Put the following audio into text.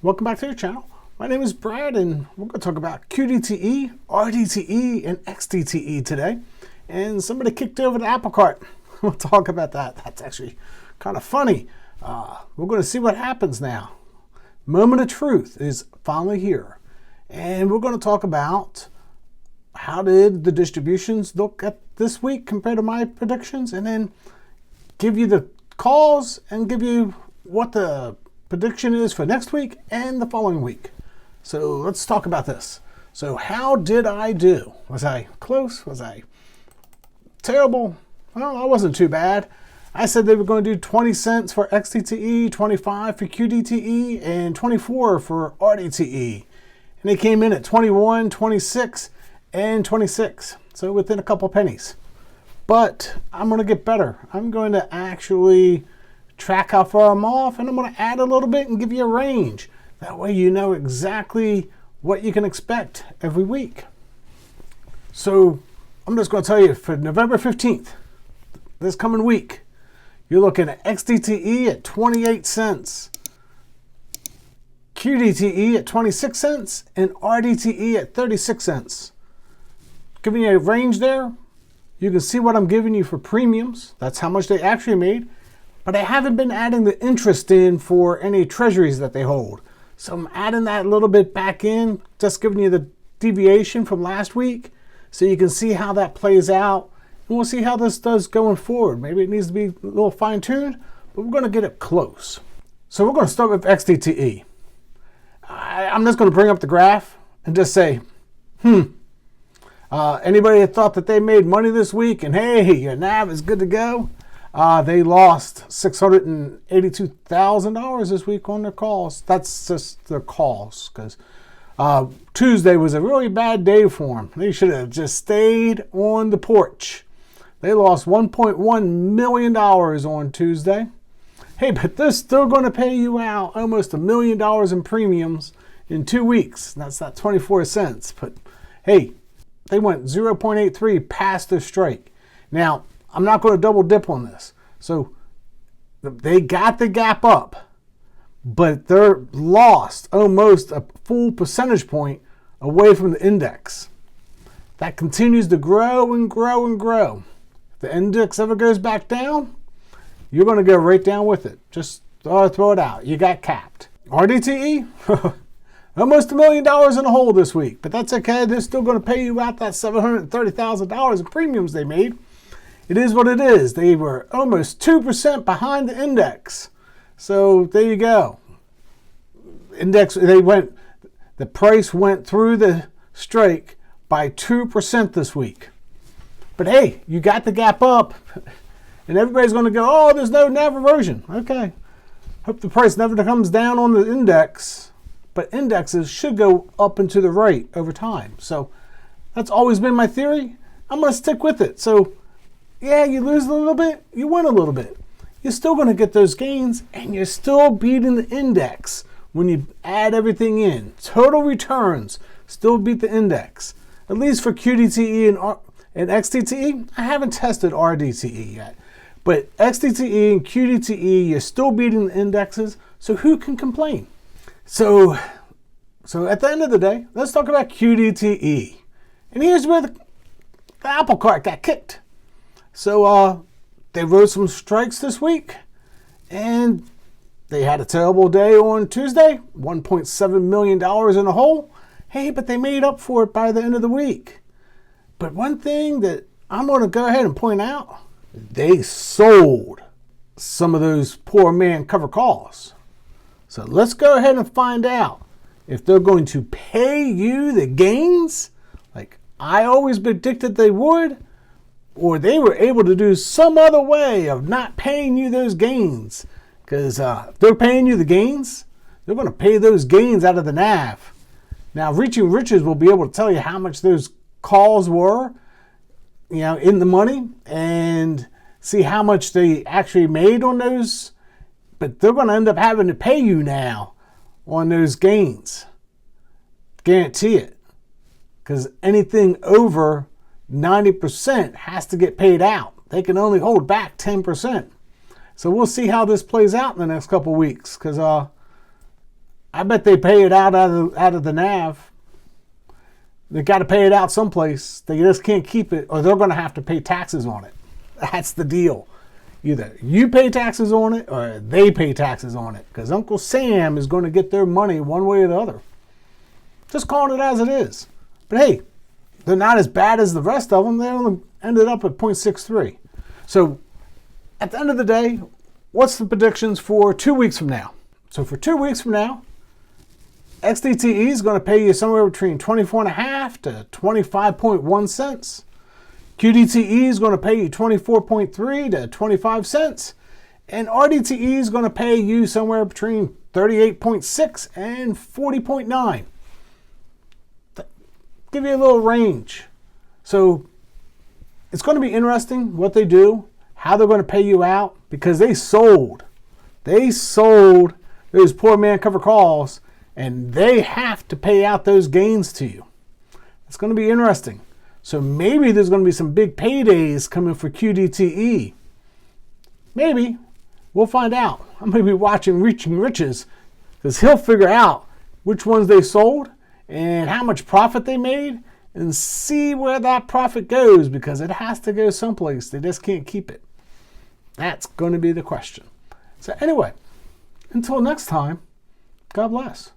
Welcome back to your channel. My name is Brad and we're going to talk about QDTE, RDTE, and XDTE today. And somebody kicked over the apple cart. We'll talk about that. That's actually kind of funny. We're going to see what happens now. Moment of truth is finally here. And we're going to talk about how did the distributions look at this week compared to my predictions, and then give you the calls and give you what the prediction is for next week and the following week. So let's talk about this. So how did I do? Was I close? Was I terrible? Well, I wasn't too bad. I said they were going to do 20 cents for XDTE, 25 for QDTE, and 24 for RDTE. And they came in at 21, 26, and 26. So within a couple pennies. But I'm going to get better. I'm going to actually track how far I'm off, and I'm going to add a little bit and give you a range. That way you know exactly what you can expect every week. So I'm just going to tell you for November 15th, this coming week, you're looking at XDTE at 28 cents, QDTE at 26 cents, and RDTE at 36 cents. Giving you a range there. You can see what I'm giving you for premiums. That's how much they actually made. But I haven't been adding the interest in for any treasuries that they hold. So I'm adding that a little bit back in, just giving you the deviation from last week so you can see how that plays out. And we'll see how this does going forward. Maybe it needs to be a little fine-tuned, but we're going to get it close. So we're going to start with XDTE. I'm just going to bring up the graph and just say, anybody that thought that they made money this week and hey, your NAV is good to go, they lost $682,000 this week on their calls. That's just their calls, because Tuesday was a really bad day for them. They should have just stayed on the porch. They lost $1.1 million on Tuesday. Hey, but they're still going to pay you out almost $1 million in premiums in 2 weeks. That's not 24 cents. But hey, they went 0.83 past their strike. Now, I'm not going to double dip on this. So they got the gap up, but they're lost almost a full percentage point away from the index. That continues to grow and grow and grow. If the index ever goes back down, you're going to go right down with it. Just throw it out. You got capped. RDTE, almost $1 million in the hole this week, but that's okay. They're still going to pay you out that $730,000 in premiums they made. It is what it is. They were almost 2% behind the index. So there you go. The price went through the strike by 2% this week. But hey, you got the gap up, and everybody's going to go, oh, there's no NAV reversion. Okay. Hope the price never comes down on the index, but indexes should go up and to the right over time. So that's always been my theory. I'm going to stick with it. So yeah, you lose a little bit, you win a little bit. You're still going to get those gains, and you're still beating the index when you add everything in. Total returns still beat the index. At least for QDTE and XDTE. I haven't tested RDTE yet. But XDTE and QDTE, you're still beating the indexes, so who can complain? So at the end of the day, let's talk about QDTE. And here's where the apple cart got kicked. So they rode some strikes this week, and they had a terrible day on Tuesday, $1.7 million in a hole. Hey, but they made up for it by the end of the week. But one thing that I'm going to go ahead and point out, they sold some of those poor man cover calls. So let's go ahead and find out if they're going to pay you the gains like I always predicted they would, or they were able to do some other way of not paying you those gains. Because if they're paying you the gains, they're going to pay those gains out of the NAV. Now, Reaching Riches will be able to tell you how much those calls were, in the money, and see how much they actually made on those. But they're going to end up having to pay you now on those gains. Guarantee it. Because anything over 90% has to get paid out. They can only hold back 10%. So we'll see how this plays out in the next couple weeks, because I bet they pay it out of the NAV. They got to pay it out someplace. They just can't keep it, or they're going to have to pay taxes on it. That's the deal. Either you pay taxes on it, or they pay taxes on it, because Uncle Sam is going to get their money one way or the other. Just calling it as it is. But hey, they're not as bad as the rest of them. They only ended up at 0.63. So at the end of the day, what's the predictions for 2 weeks from now? So for 2 weeks from now, XDTE is going to pay you somewhere between 24.5 to 25.1 cents. QDTE is going to pay you 24.3 to 25 cents. And RDTE is going to pay you somewhere between 38.6 and 40.9. Give you a little range. So it's going to be interesting what they do, how they're going to pay you out, because they sold those poor man cover calls, and they have to pay out those gains to you. It's going to be interesting. So maybe there's going to be some big paydays coming for QDTE. Maybe. We'll find out. I'm going to be watching Reaching Riches, because he'll figure out which ones they sold and how much profit they made, and see where that profit goes, because it has to go someplace. They just can't keep it. That's going to be the question. So anyway, until next time, God bless.